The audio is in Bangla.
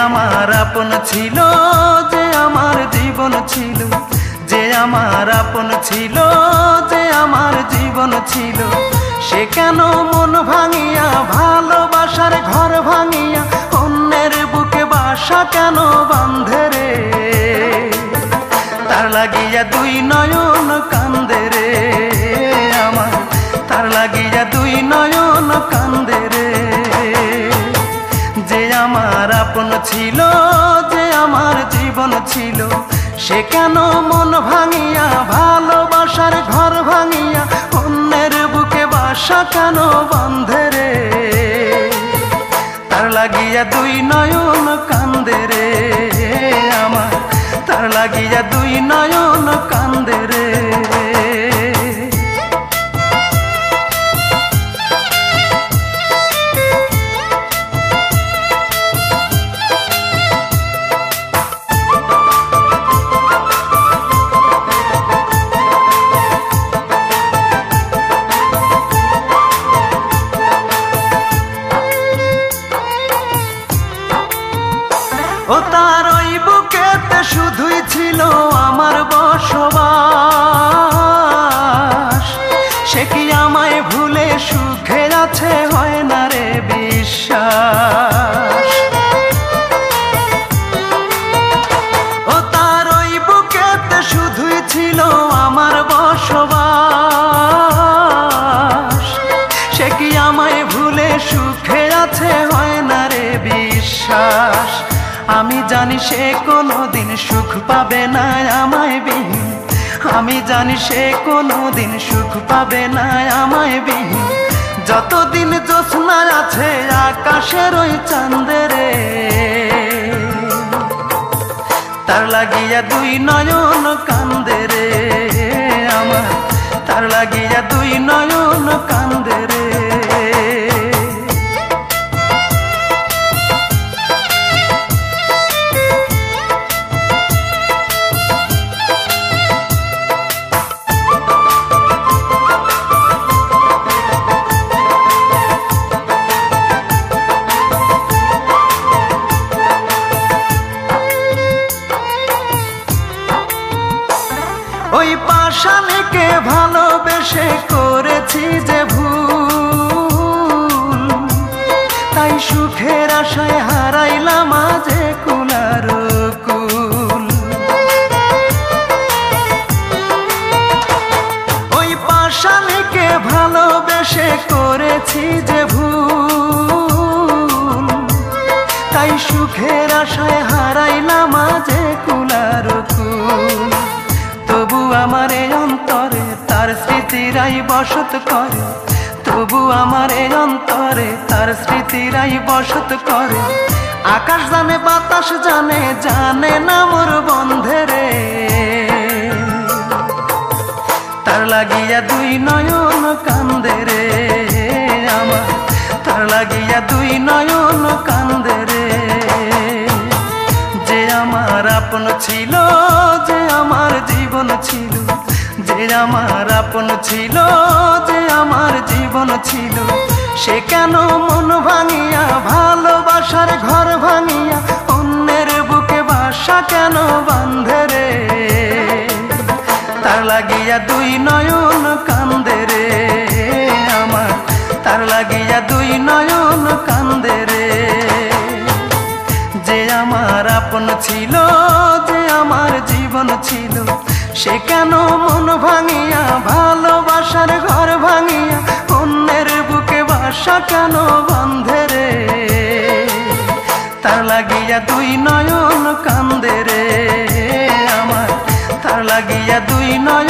আমার আপন ছিল, যে আমার জীবন ছিল, যে আমার আপন ছিল, যে আমার জীবন ছিল, সে কেন মন ভাঙিয়া ভালোবাসার ঘর ভাঙিয়া অন্যের বুকে বাসা কেন বাঁধে রে? তার লাগিয়া দুই নয়ন কান্দে রে আমার, তার লাগিয়া দুই নয়ন কান্দে রে। যে আমার আপন ছিল, যে আমার জীবন ছিল, সে কেন মন ভাঙিয়া ভালোবাসার ঘর ভাঙিয়া অন্যের বুকে বাসা কেন বাঁধে রে? তার লাগিয়া দুই নয়ন কান্দে রে আমার, তার লাগিয়া দুই নয়ন কান্দে রে। ও তার ওই বুকেতে শুধুই ছিল আমার বসবাস, সে কি আমায় ভুলে সুখে আছে হয় না রে বিশ্বাস? ও তার ওই বুকেতে শুধুই ছিল আমার বসবাস, সে কি আমায় ভুলে সুখে আছে হয় না রে বিশ্বাস? আমি জানি সে কোনোদিন সুখ পাবে না আমায় বিহীন, আমি জানি সে কোনোদিন সুখ পাবে না আমায় বিহীন। যতদিন জ্যোৎস্না আছে আকাশের ওই চাঁদে রে, তার লাগিয়া দুই নয়ন কান্দে রে আমার, তার লাগিয়া দুই নয়ন কান্দে রে। ওই পাষাণীকে ভালোবেসে করেছি যে ভুল, তাই সুখের আশায় হারাইলাম আজে কুলার কুল। ওই পাষাণীকে ভালোবেসে করেছি যে ভুল, তাই সুখের আশায় হারাইলাম আজে কুলার কুল। তবু আমার এই অন্তরে তার স্মৃতিরাই বসত করে, তবু আমার এই অন্তরে তার স্মৃতিরাই বসত করে। আকাশ জানে বাতাস জানে, জানে না মোর বন্ধে রে। তার লাগিয়া দুই নয়ন কান্দে রে আমার, তার লাগিয়া দুই নয়ন কান্দে রে। যে আমার আপন ছিল, যে আমার জীবন ছিল, যে আমার আপন ছিল, যে আমার জীবন ছিল, সে কেন মন ভাঙিয়া ভালোবাসার ঘর ভাঙিয়া অন্যের বুকে বাসা কেন বাঁধে রে? তার লাগিয়া দুই নয়ন কান্দে রে আমার, তার লাগিয়া দুই নয়ন কান্দে রে। যে আমার আপন ছিল, যে আমার জীবন ছিল, সে কেন মন ভাঙিয়া ভালোবাসার ঘর ভাঙিয়া অন্যের বুকে বাসা কেন বাঁধে রে? তার লাগিয়া দুই নয়ন কান্দে রে আমার, তার লাগিয়া দুই নয়ন